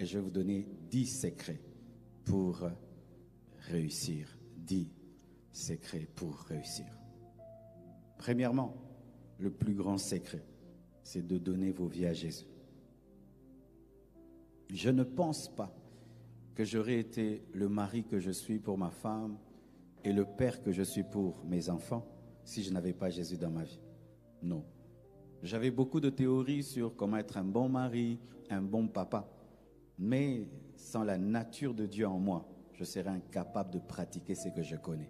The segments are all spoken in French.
et je vais vous donner 10 secrets pour réussir. 10 secrets pour réussir. Premièrement, le plus grand secret, c'est de donner vos vies à Jésus. Je ne pense pas que j'aurais été le mari que je suis pour ma femme et le père que je suis pour mes enfants si je n'avais pas Jésus dans ma vie. Non. J'avais beaucoup de théories sur comment être un bon mari, un bon papa. Mais sans la nature de Dieu en moi, je serais incapable de pratiquer ce que je connais.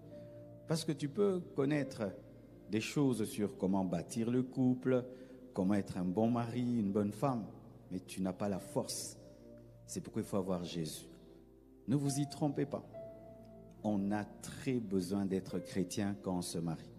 Parce que tu peux connaître des choses sur comment bâtir le couple, comment être un bon mari, une bonne femme, mais tu n'as pas la force. C'est pourquoi il faut avoir Jésus. Ne vous y trompez pas. On a très besoin d'être chrétien quand on se marie.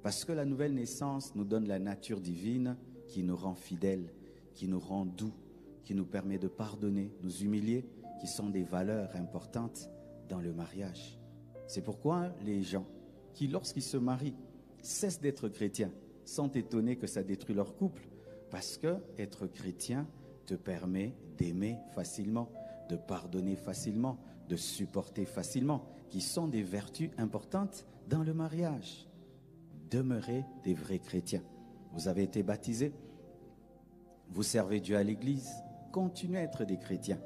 Parce que la nouvelle naissance nous donne la nature divine qui nous rend fidèles, qui nous rend doux, qui nous permet de pardonner, nous humilier, qui sont des valeurs importantes dans le mariage. C'est pourquoi les gens qui, lorsqu'ils se marient, cessent d'être chrétiens, sont étonnés que ça détruit leur couple. Parce que être chrétien te permet d'aimer facilement, de pardonner facilement, de supporter facilement, qui sont des vertus importantes dans le mariage. Demeurez des vrais chrétiens. Vous avez été baptisés, vous servez Dieu à l'église, continuez à être des chrétiens.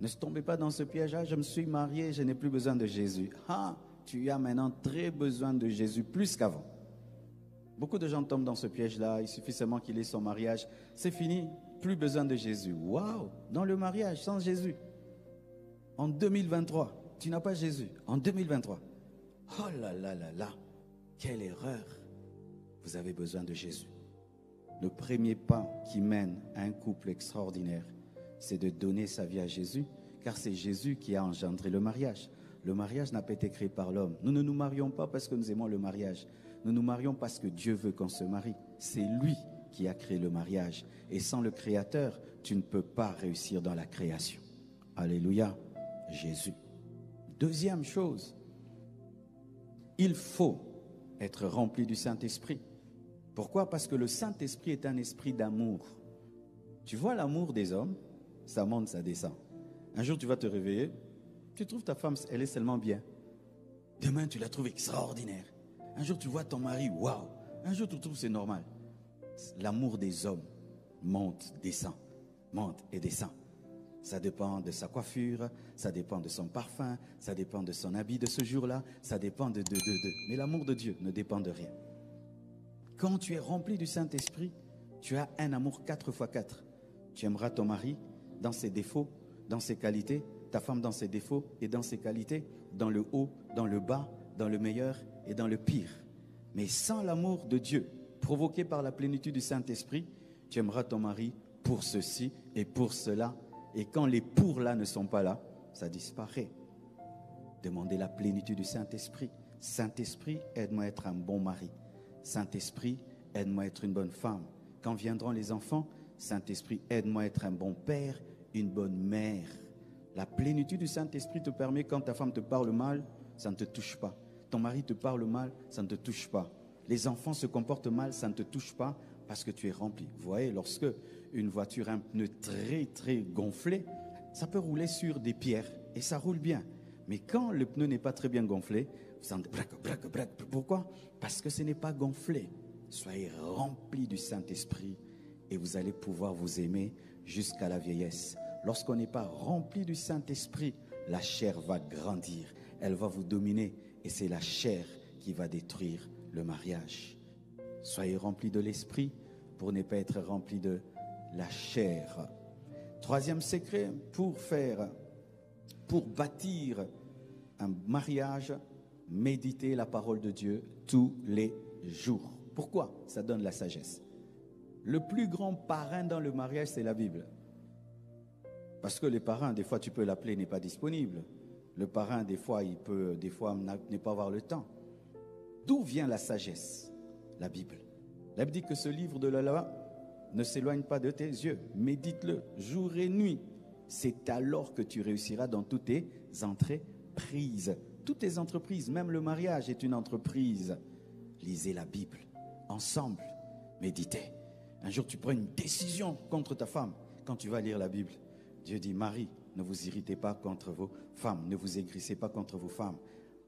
Ne tombez pas dans ce piège-là, je me suis marié, je n'ai plus besoin de Jésus. Ah, tu as maintenant très besoin de Jésus, plus qu'avant. Beaucoup de gens tombent dans ce piège-là, il suffit seulement qu'il ait son mariage, c'est fini, plus besoin de Jésus. Waouh, dans le mariage, sans Jésus. En 2023, tu n'as pas Jésus. En 2023, oh là là là là, quelle erreur. Vous avez besoin de Jésus. Le premier pas qui mène à un couple extraordinaire, c'est de donner sa vie à Jésus, car c'est Jésus qui a engendré le mariage. Le mariage n'a pas été créé par l'homme. Nous ne nous marions pas parce que nous aimons le mariage. Nous nous marions parce que Dieu veut qu'on se marie. C'est lui qui a créé le mariage. Et sans le Créateur, tu ne peux pas réussir dans la création. Alléluia, Jésus. Deuxième chose, il faut être rempli du Saint-Esprit. Pourquoi? Parce que le Saint-Esprit est un esprit d'amour. Tu vois l'amour des hommes, ça monte, ça descend. Un jour, tu vas te réveiller, tu trouves ta femme, elle est seulement bien. Demain, tu la trouves extraordinaire. Un jour, tu vois ton mari, waouh. Un jour, tu trouves c'est normal. L'amour des hommes monte, descend, monte et descend. Ça dépend de sa coiffure, ça dépend de son parfum, ça dépend de son habit de ce jour-là, ça dépend de. Mais l'amour de Dieu ne dépend de rien. Quand tu es rempli du Saint-Esprit, tu as un amour 4x4. Tu aimeras ton mari dans ses défauts, dans ses qualités, ta femme dans ses défauts et dans ses qualités, dans le haut, dans le bas, dans le meilleur et dans le pire. Mais sans l'amour de Dieu, provoqué par la plénitude du Saint-Esprit, tu aimeras ton mari pour ceci et pour cela. Et quand les pour là ne sont pas là, ça disparaît. Demandez la plénitude du Saint-Esprit. Saint-Esprit, aide-moi à être un bon mari. Saint-Esprit, aide-moi à être une bonne femme. Quand viendront les enfants, Saint-Esprit, aide-moi à être un bon père, une bonne mère. La plénitude du Saint-Esprit te permet, quand ta femme te parle mal, ça ne te touche pas. Ton mari te parle mal, ça ne te touche pas. Les enfants se comportent mal, ça ne te touche pas parce que tu es rempli. Vous voyez, lorsque une voiture a un pneu très très gonflé, ça peut rouler sur des pierres et ça roule bien. Mais quand le pneu n'est pas très bien gonflé, vous sentez braque. Pourquoi? Parce que ce n'est pas gonflé. Soyez remplis du Saint-Esprit et vous allez pouvoir vous aimer jusqu'à la vieillesse. Lorsqu'on n'est pas rempli du Saint-Esprit, la chair va grandir, elle va vous dominer et c'est la chair qui va détruire le mariage. Soyez remplis de l'Esprit pour ne pas être remplis de la chair. Troisième secret, pour bâtir un mariage, méditez la parole de Dieu tous les jours. Pourquoi? Ça donne la sagesse. Le plus grand parrain dans le mariage, c'est la Bible. Parce que le parrain, des fois, tu peux l'appeler, n'est pas disponible. Le parrain, des fois, n'est pas avoir le temps. D'où vient la sagesse? La Bible. La Bible dit que ce livre de la loi ne s'éloigne pas de tes yeux. Médite-le jour et nuit. C'est alors que tu réussiras dans toutes tes entreprises. Toutes tes entreprises, même le mariage est une entreprise. Lisez la Bible ensemble. Méditez. Un jour, tu prends une décision contre ta femme quand tu vas lire la Bible. Dieu dit, Marie, ne vous irritez pas contre vos femmes, ne vous aigrissez pas contre vos femmes.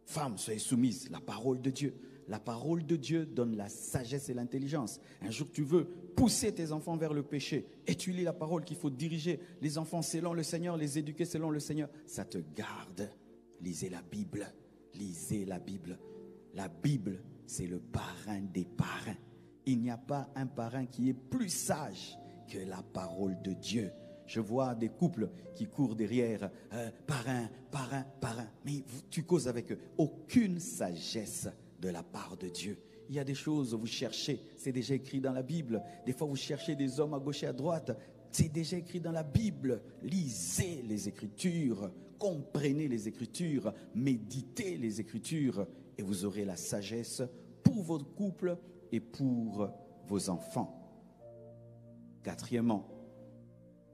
Femmes, soyez soumises, la parole de Dieu. La parole de Dieu donne la sagesse et l'intelligence. Un jour, tu veux pousser tes enfants vers le péché et tu lis la parole qu'il faut diriger les enfants selon le Seigneur, les éduquer selon le Seigneur. Ça te garde. Lisez la Bible. Lisez la Bible. La Bible, c'est le parrain des parrains. Il n'y a pas un parrain qui est plus sage que la parole de Dieu. Je vois des couples qui courent derrière, parrain, parrain, parrain. Mais tu causes avec eux. Aucune sagesse de la part de Dieu. Il y a des choses que vous cherchez, c'est déjà écrit dans la Bible. Des fois, vous cherchez des hommes à gauche et à droite. C'est déjà écrit dans la Bible. Lisez les Écritures, comprenez les Écritures, méditez les Écritures et vous aurez la sagesse pour votre couple et pour vos enfants. Quatrièmement,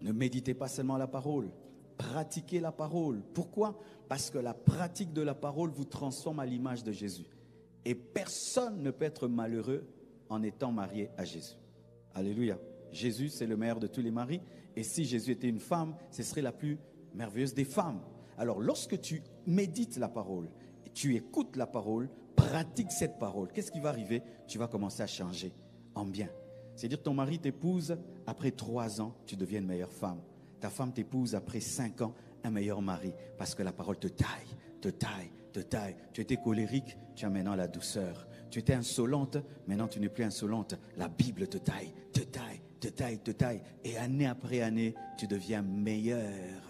ne méditez pas seulement la parole, pratiquez la parole. Pourquoi? Parce que la pratique de la parole vous transforme à l'image de Jésus. Et personne ne peut être malheureux en étant marié à Jésus. Alléluia. Jésus, c'est le meilleur de tous les maris. Et si Jésus était une femme, ce serait la plus merveilleuse des femmes. Alors, lorsque tu médites la parole, tu écoutes la parole, pratiques cette parole, qu'est-ce qui va arriver? Tu vas commencer à changer en bien. C'est-à-dire que ton mari t'épouse, après 3 ans, tu deviens une meilleure femme. Ta femme t'épouse après 5 ans, un meilleur mari. Parce que la parole te taille, te taille, te taille. Tu étais colérique, tu as maintenant la douceur. Tu étais insolente, maintenant tu n'es plus insolente. La Bible te taille, te taille, te taille, te taille. Et année après année, tu deviens meilleur.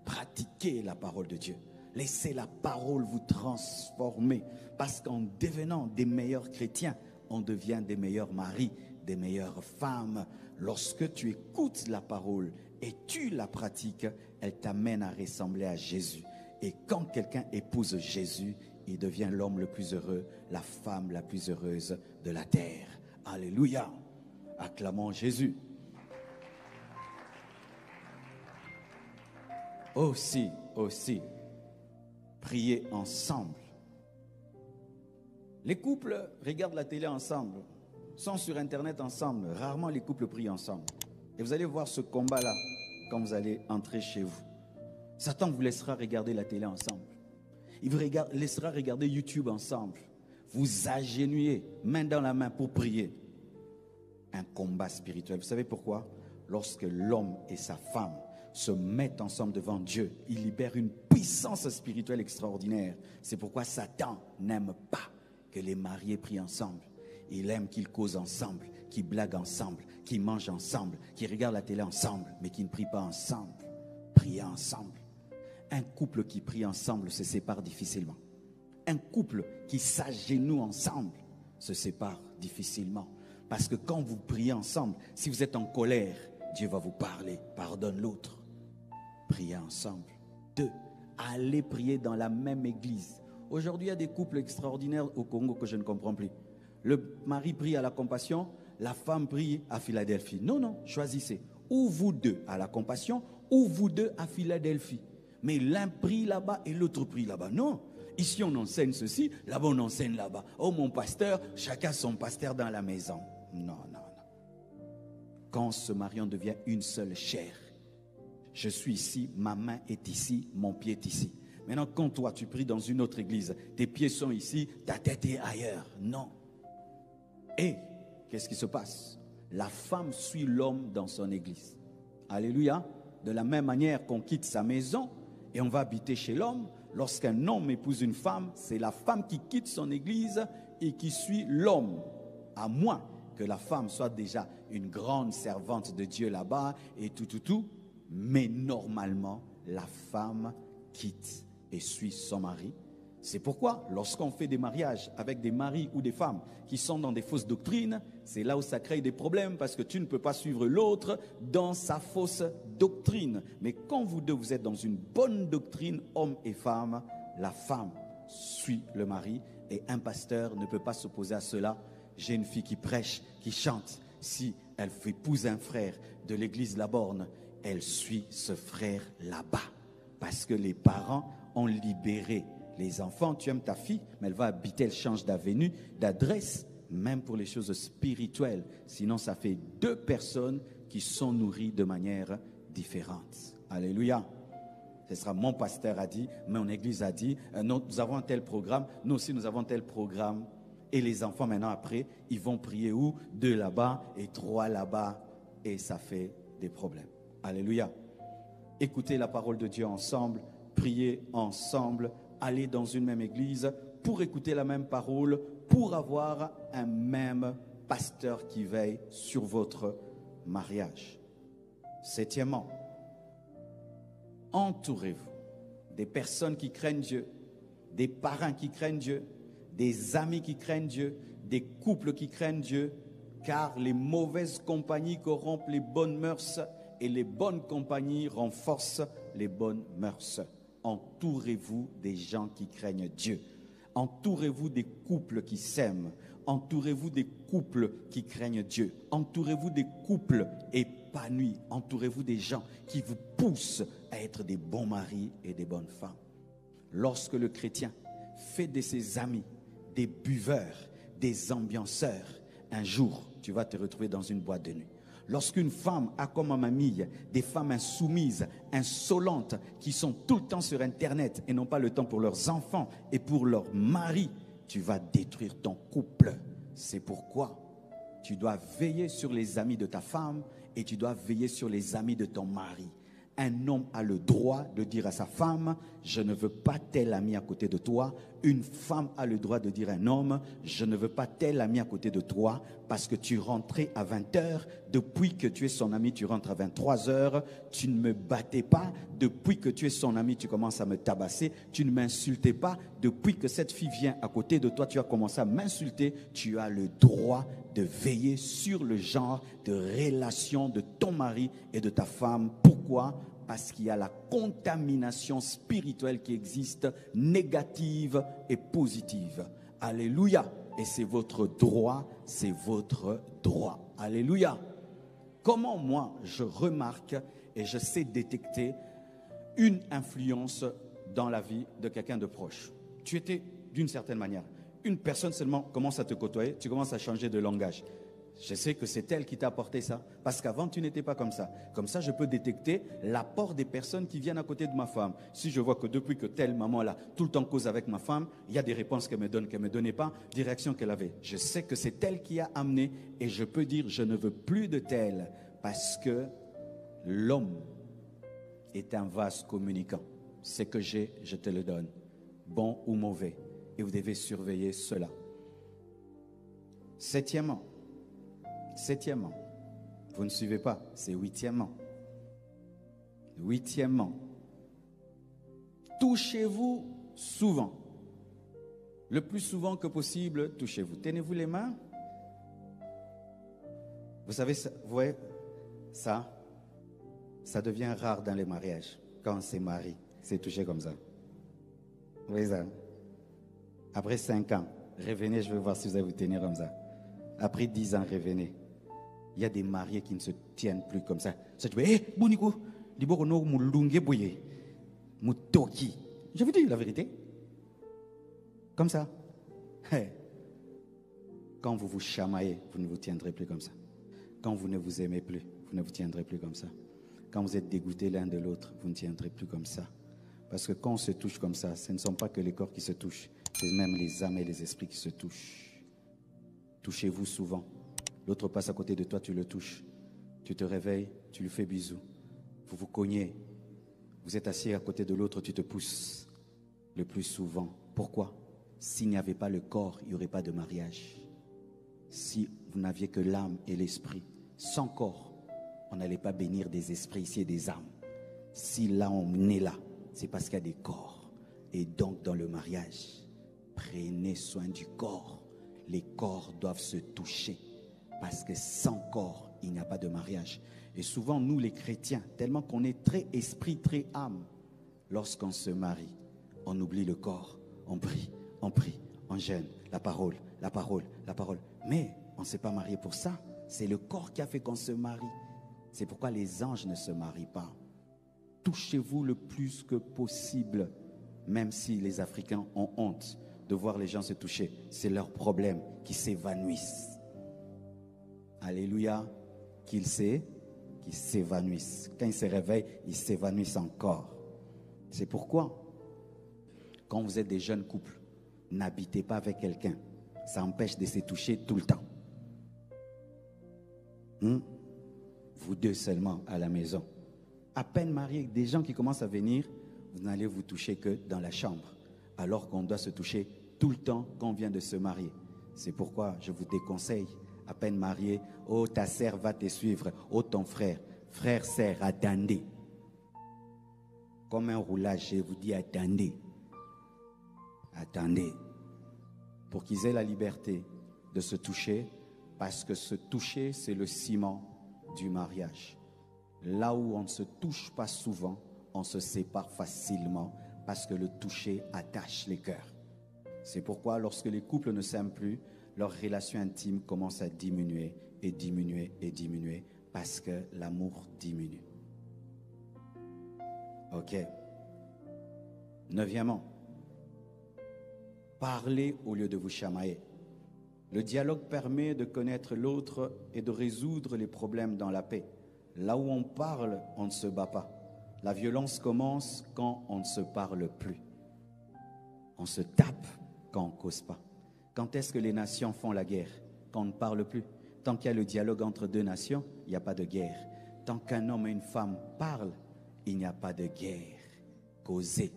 Pratiquez la parole de Dieu. Laissez la parole vous transformer. Parce qu'en devenant des meilleurs chrétiens, on devient des meilleurs maris, des meilleures femmes. Lorsque tu écoutes la parole et tu la pratiques, elle t'amène à ressembler à Jésus. Et quand quelqu'un épouse Jésus, il devient l'homme le plus heureux, la femme la plus heureuse de la terre. Alléluia. Acclamons Jésus. Aussi, priez ensemble. Les couples regardent la télé ensemble, sont sur Internet ensemble. Rarement les couples prient ensemble. Et vous allez voir ce combat-là quand vous allez entrer chez vous. Satan vous laissera regarder la télé ensemble. Il vous laissera regarder YouTube ensemble. Vous agenouillez, main dans la main pour prier. Un combat spirituel. Vous savez pourquoi? Lorsque l'homme et sa femme se mettent ensemble devant Dieu, ils libèrent une puissance spirituelle extraordinaire. C'est pourquoi Satan n'aime pas que les mariés prient ensemble. Il aime qu'ils causent ensemble, qu'ils blaguent ensemble, qu'ils mangent ensemble, qu'ils regardent la télé ensemble, mais qu'ils ne prient pas ensemble. Priez ensemble. Un couple qui prie ensemble se sépare difficilement. Un couple qui s'agenouille ensemble se sépare difficilement. Parce que quand vous priez ensemble, si vous êtes en colère, Dieu va vous parler. Pardonne l'autre. Priez ensemble. 2. Allez prier dans la même église. Aujourd'hui, il y a des couples extraordinaires au Congo que je ne comprends plus. Le mari prie à la Compassion, la femme prie à Philadelphie. Non, non, choisissez. Ou vous deux à la Compassion, ou vous deux à Philadelphie. Mais l'un prie là-bas et l'autre prie là-bas. Non, ici on enseigne ceci, là-bas on enseigne là-bas. Oh mon pasteur, chacun son pasteur dans la maison. Non, non, non. Quand se marie, on devient une seule chair. Je suis ici, ma main est ici, mon pied est ici. Maintenant, quand toi tu pries dans une autre église, tes pieds sont ici, ta tête est ailleurs. Non. Et qu'est-ce qui se passe? La femme suit l'homme dans son église. Alléluia. De la même manière qu'on quitte sa maison et on va habiter chez l'homme, lorsqu'un homme épouse une femme, c'est la femme qui quitte son église et qui suit l'homme. À moins que la femme soit déjà une grande servante de Dieu là-bas et tout. Mais normalement, la femme quitte et suit son mari. C'est pourquoi, lorsqu'on fait des mariages avec des maris ou des femmes qui sont dans des fausses doctrines, c'est là où ça crée des problèmes parce que tu ne peux pas suivre l'autre dans sa fausse doctrine. Mais quand vous deux, vous êtes dans une bonne doctrine, homme et femme, la femme suit le mari et un pasteur ne peut pas s'opposer à cela. J'ai une fille qui prêche, qui chante. Si elle épouse un frère de l'église La Borne, elle suit ce frère là-bas parce que les parents ont libéré les enfants. Tu aimes ta fille, mais elle va habiter, elle change d'avenue, d'adresse, même pour les choses spirituelles. Sinon, ça fait 2 personnes qui sont nourries de manière différente. Alléluia. Ce sera mon pasteur a dit, mon église a dit, nous avons un tel programme, nous aussi nous avons un tel programme. Et les enfants maintenant après, ils vont prier où? 2 là-bas et 3 là-bas. Et ça fait des problèmes. Alléluia. Écoutez la parole de Dieu ensemble, priez ensemble, allez dans une même église pour écouter la même parole, pour avoir un même pasteur qui veille sur votre mariage. 7e, entourez-vous des personnes qui craignent Dieu, des parents qui craignent Dieu, des amis qui craignent Dieu, des couples qui craignent Dieu, car les mauvaises compagnies corrompent les bonnes mœurs et les bonnes compagnies renforcent les bonnes mœurs. Entourez-vous des gens qui craignent Dieu. Entourez-vous des couples qui s'aiment. Entourez-vous des couples qui craignent Dieu. Entourez-vous des couples épanouis. Entourez-vous des gens qui vous poussent à être des bons maris et des bonnes femmes. Lorsque le chrétien fait de ses amis des buveurs, des ambianceurs, un jour, tu vas te retrouver dans une boîte de nuit. Lorsqu'une femme a comme amie des femmes insoumises, insolentes, qui sont tout le temps sur Internet et n'ont pas le temps pour leurs enfants et pour leur mari, tu vas détruire ton couple. C'est pourquoi tu dois veiller sur les amis de ta femme et tu dois veiller sur les amis de ton mari. Un homme a le droit de dire à sa femme, je ne veux pas tel ami à côté de toi. Une femme a le droit de dire à un homme, je ne veux pas tel ami à côté de toi parce que tu rentrais à 20h. Depuis que tu es son ami, tu rentres à 23h. Tu ne me battais pas. Depuis que tu es son ami, tu commences à me tabasser. Tu ne m'insultais pas. Depuis que cette fille vient à côté de toi, tu as commencé à m'insulter. Tu as le droit de veiller sur le genre de relation de ton mari et de ta femme. Pourquoi ? Parce qu'il y a la contamination spirituelle qui existe, négative et positive. Alléluia. Et c'est votre droit, c'est votre droit. Alléluia. Comment moi, je remarque et je sais détecter une influence dans la vie de quelqu'un de proche? Tu étais d'une certaine manière. Une personne seulement commence à te côtoyer, tu commences à changer de langage. Je sais que c'est elle qui t'a apporté ça. Parce qu'avant, tu n'étais pas comme ça. Comme ça, je peux détecter l'apport des personnes qui viennent à côté de ma femme. Si je vois que depuis que telle maman-là, tout le temps cause avec ma femme, il y a des réponses qu'elle me donne, qu'elle ne me donnait pas, des réactions qu'elle avait. Je sais que c'est elle qui a amené et je peux dire, je ne veux plus de telle. Parce que l'homme est un vase communicant. Ce que j'ai, je te le donne. Bon ou mauvais. Et vous devez surveiller cela. Septièmement, vous ne suivez pas, c'est huitièmement. Touchez-vous souvent. Le plus souvent que possible, touchez-vous. Tenez-vous les mains. Vous savez, vous voyez, ça devient rare dans les mariages. Quand on se marie, c'est touché comme ça. Vous voyez ça? Après 5 ans, revenez, je vais voir si vous allez vous tenir comme ça. Après 10 ans, revenez. Il y a des mariés qui ne se tiennent plus comme ça. Ça, tu dis, hé, Bounikou, je vous dis la vérité. Comme ça. Hey. Quand vous vous chamaillez, vous ne vous tiendrez plus comme ça. Quand vous ne vous aimez plus, vous ne vous tiendrez plus comme ça. Quand vous êtes dégoûtés l'un de l'autre, vous ne tiendrez plus comme ça. Parce que quand on se touche comme ça, ce ne sont pas que les corps qui se touchent, c'est même les âmes et les esprits qui se touchent. Touchez-vous souvent. L'autre passe à côté de toi, tu le touches. Tu te réveilles, tu lui fais bisous. Vous vous cognez. Vous êtes assis à côté de l'autre, tu te pousses. Le plus souvent. Pourquoi? S'il n'y avait pas le corps, il n'y aurait pas de mariage. Si vous n'aviez que l'âme et l'esprit, sans corps, on n'allait pas bénir des esprits ici et des âmes. Si là on est là, c'est parce qu'il y a des corps. Et donc dans le mariage, prenez soin du corps. Les corps doivent se toucher. Parce que sans corps, il n'y a pas de mariage. Et souvent, nous les chrétiens, tellement qu'on est très esprit, très âme, lorsqu'on se marie, on oublie le corps. On prie, on jeûne, la parole. Mais on ne s'est pas marié pour ça. C'est le corps qui a fait qu'on se marie. C'est pourquoi les anges ne se marient pas. Touchez-vous le plus que possible, même si les Africains ont honte de voir les gens se toucher. C'est leur problème, qui s'évanouissent. Alléluia, qu'ils qu'ils s'évanouissent. Quand ils se réveillent, ils s'évanouissent encore. C'est pourquoi, quand vous êtes des jeunes couples, n'habitez pas avec quelqu'un. Ça empêche de se toucher tout le temps. Vous deux seulement à la maison. À peine mariés, des gens qui commencent à venir, vous n'allez vous toucher que dans la chambre. Alors qu'on doit se toucher tout le temps quand on vient de se marier. C'est pourquoi je vous déconseille, à peine marié, oh ta sœur va te suivre, oh ton frère, frère, sœur, attendez. Comme un roulage, je vous dis attendez. Attendez. Pour qu'ils aient la liberté de se toucher, parce que se toucher, c'est le ciment du mariage. Là où on ne se touche pas souvent, on se sépare facilement parce que le toucher attache les cœurs. C'est pourquoi lorsque les couples ne s'aiment plus, leur relation intime commence à diminuer et diminuer et diminuer parce que l'amour diminue. Ok. Neuvièmement, parlez au lieu de vous chamailler. Le dialogue permet de connaître l'autre et de résoudre les problèmes dans la paix. Là où on parle, on ne se bat pas. La violence commence quand on ne se parle plus. On se tape quand on ne cause pas. Quand est-ce que les nations font la guerre? Quand on ne parle plus. Tant qu'il y a le dialogue entre deux nations, il n'y a pas de guerre. Tant qu'un homme et une femme parlent, il n'y a pas de guerre. Causez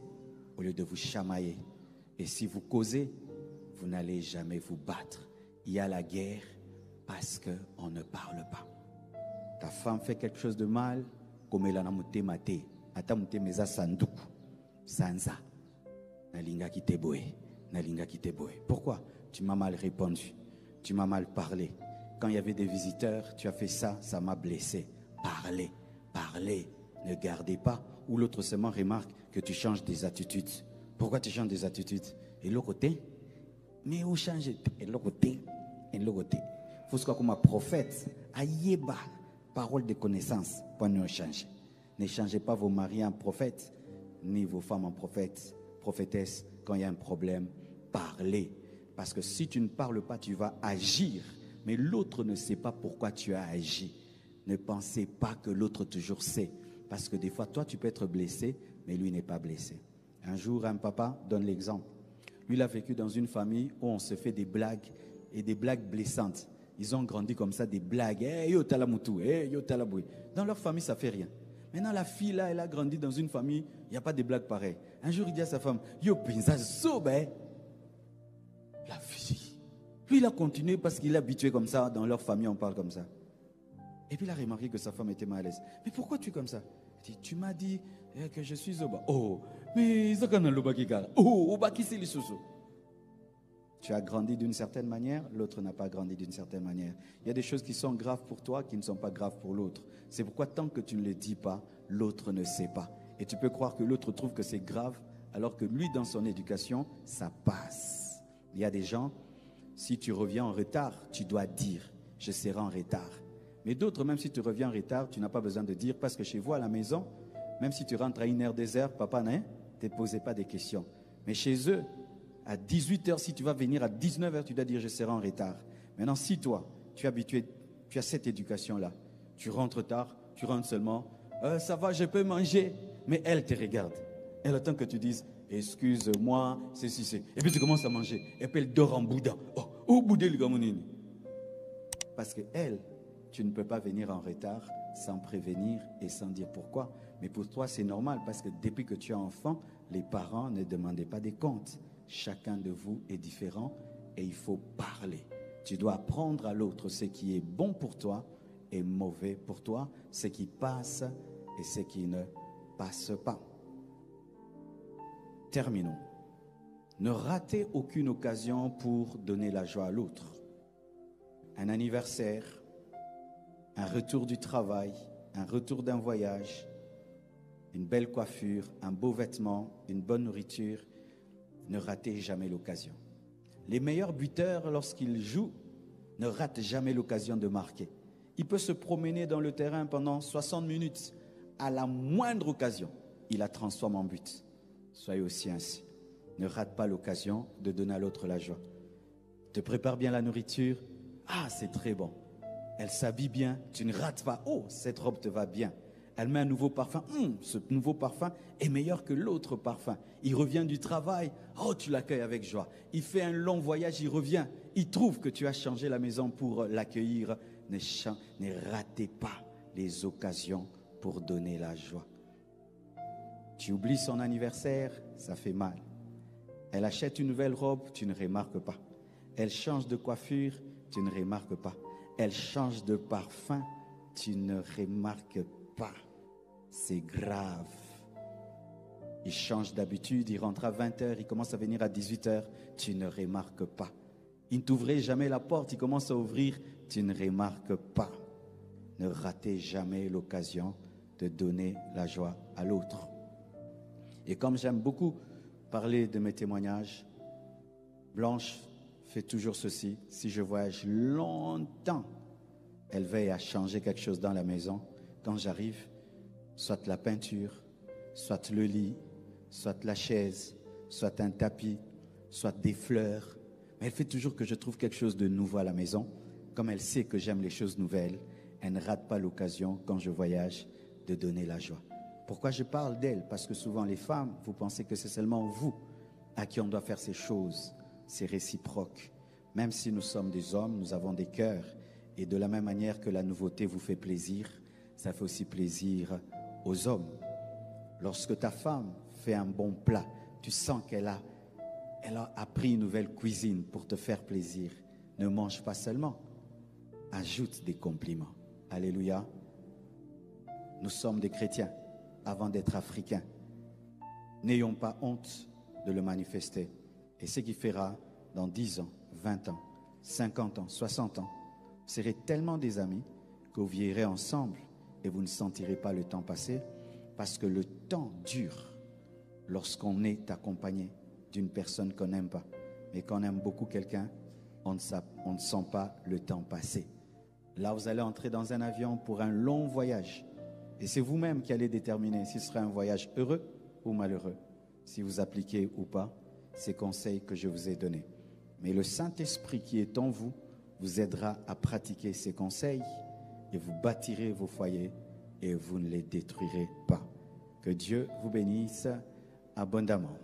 au lieu de vous chamailler. Et si vous causez, vous n'allez jamais vous battre. Il y a la guerre parce qu'on ne parle pas. Ta femme fait quelque chose de mal, comme elle a mouté maté, ata mouté meza sanduku, sanza, nalinga kiteboé, nalinga kiteboé. Pourquoi? Tu m'as mal répondu, tu m'as mal parlé. Quand il y avait des visiteurs, tu as fait ça, ça m'a blessé. Parlez, parlez, ne gardez pas. Ou l'autre seulement remarque que tu changes des attitudes. Pourquoi tu changes des attitudes? Et l'autre côté, mais où changer? Et l'autre côté, et l'autre côté. Il faut se croire comme un prophète, ayeba. Parole de connaissance, pour nous changer. Ne changez pas vos maris en prophètes, ni vos femmes en prophètes, prophétesses. Quand il y a un problème, parlez. Parce que si tu ne parles pas, tu vas agir. Mais l'autre ne sait pas pourquoi tu as agi. Ne pensez pas que l'autre toujours sait. Parce que des fois, toi, tu peux être blessé, mais lui n'est pas blessé. Un jour, un papa donne l'exemple. Lui, il a vécu dans une famille où on se fait des blagues et des blagues blessantes. Ils ont grandi comme ça, des blagues. Hey, yo talamoutou, hey, yo talaboui. Dans leur famille, ça ne fait rien. Maintenant, la fille, là, elle a grandi dans une famille, il n'y a pas de blagues pareilles. Un jour, il dit à sa femme, yo, pinza sobe. La fille. Lui, il a continué parce qu'il est habitué comme ça. Dans leur famille, on parle comme ça. Et puis, il a remarqué que sa femme était mal à l'aise. Mais pourquoi tu es comme ça? Il dit, tu m'as dit que je suis Zoba. Oh, mais Zakana Loba Kikara. Oh, Oba Kisi Lissoso. Tu as grandi d'une certaine manière, l'autre n'a pas grandi d'une certaine manière. Il y a des choses qui sont graves pour toi, qui ne sont pas graves pour l'autre. C'est pourquoi tant que tu ne le dis pas, l'autre ne sait pas. Et tu peux croire que l'autre trouve que c'est grave, alors que lui, dans son éducation, ça passe. Il y a des gens, si tu reviens en retard, tu dois dire, je serai en retard. Mais d'autres, même si tu reviens en retard, tu n'as pas besoin de dire, parce que chez vous, à la maison, même si tu rentres à 1h, 2h, papa, ne te posez pas des questions. Mais chez eux, à 18h, si tu vas venir à 19h, tu dois dire je serai en retard. Maintenant, si toi, tu es habitué, tu as cette éducation-là, tu rentres tard, tu rentres seulement, ça va, je peux manger. Mais elle te regarde. Elle attend que tu dises, excuse-moi, c'est. Et puis tu commences à manger. Et puis elle dort en boudin. Oh, boudin, le gamonini. Parce que elle, tu ne peux pas venir en retard sans prévenir et sans dire pourquoi. Mais pour toi, c'est normal parce que depuis que tu es enfant, les parents ne demandaient pas des comptes. Chacun de vous est différent et il faut parler. Tu dois apprendre à l'autre ce qui est bon pour toi et mauvais pour toi, ce qui passe et ce qui ne passe pas. Terminons. Ne ratez aucune occasion pour donner la joie à l'autre. Un anniversaire, un retour du travail, un retour d'un voyage, une belle coiffure, un beau vêtement, une bonne nourriture. Ne ratez jamais l'occasion. Les meilleurs buteurs, lorsqu'ils jouent, ne ratent jamais l'occasion de marquer. Il peut se promener dans le terrain pendant 60 minutes. À la moindre occasion, il la transforme en but. Soyez aussi ainsi. Ne rate pas l'occasion de donner à l'autre la joie. Te prépare bien la nourriture. Ah, c'est très bon. Elle s'habille bien, tu ne rates pas. Oh, cette robe te va bien. Elle met un nouveau parfum. Ce nouveau parfum est meilleur que l'autre parfum. Il revient du travail. Oh, tu l'accueilles avec joie. Il fait un long voyage, il revient. Il trouve que tu as changé la maison pour l'accueillir. Ne ratez pas les occasions pour donner la joie. Tu oublies son anniversaire, ça fait mal. Elle achète une nouvelle robe, tu ne remarques pas. Elle change de coiffure, tu ne remarques pas. Elle change de parfum, tu ne remarques pas. C'est grave. Il change d'habitude, il rentre à 20h, il commence à venir à 18h, tu ne remarques pas. Il ne t'ouvrait jamais la porte, il commence à ouvrir, tu ne remarques pas. Ne ratez jamais l'occasion de donner la joie à l'autre. Et comme j'aime beaucoup parler de mes témoignages, Blanche fait toujours ceci. Si je voyage longtemps, elle veille à changer quelque chose dans la maison. Quand j'arrive, soit la peinture, soit le lit, soit la chaise, soit un tapis, soit des fleurs. Mais elle fait toujours que je trouve quelque chose de nouveau à la maison. Comme elle sait que j'aime les choses nouvelles, elle ne rate pas l'occasion, quand je voyage, de donner la joie. Pourquoi je parle d'elle? Parce que souvent les femmes, vous pensez que c'est seulement vous à qui on doit faire ces choses. C'est réciproque. Même si nous sommes des hommes, nous avons des cœurs. Et de la même manière que la nouveauté vous fait plaisir, ça fait aussi plaisir aux hommes. Lorsque ta femme fait un bon plat, tu sens qu'elle a appris une nouvelle cuisine pour te faire plaisir. Ne mange pas seulement, ajoute des compliments. Alléluia. Nous sommes des chrétiens avant d'être africains. N'ayons pas honte de le manifester. Et ce qui fera dans 10 ans, 20 ans, 50 ans, 60 ans, vous serez tellement des amis que vous vieillirez ensemble et vous ne sentirez pas le temps passer, parce que le temps dure lorsqu'on est accompagné d'une personne qu'on n'aime pas. Mais quand on aime beaucoup quelqu'un, on ne sent pas le temps passer. Là, vous allez entrer dans un avion pour un long voyage. Et c'est vous-même qui allez déterminer si ce sera un voyage heureux ou malheureux, si vous appliquez ou pas ces conseils que je vous ai donnés. Mais le Saint-Esprit qui est en vous vous aidera à pratiquer ces conseils et vous bâtirez vos foyers et vous ne les détruirez pas. Que Dieu vous bénisse abondamment.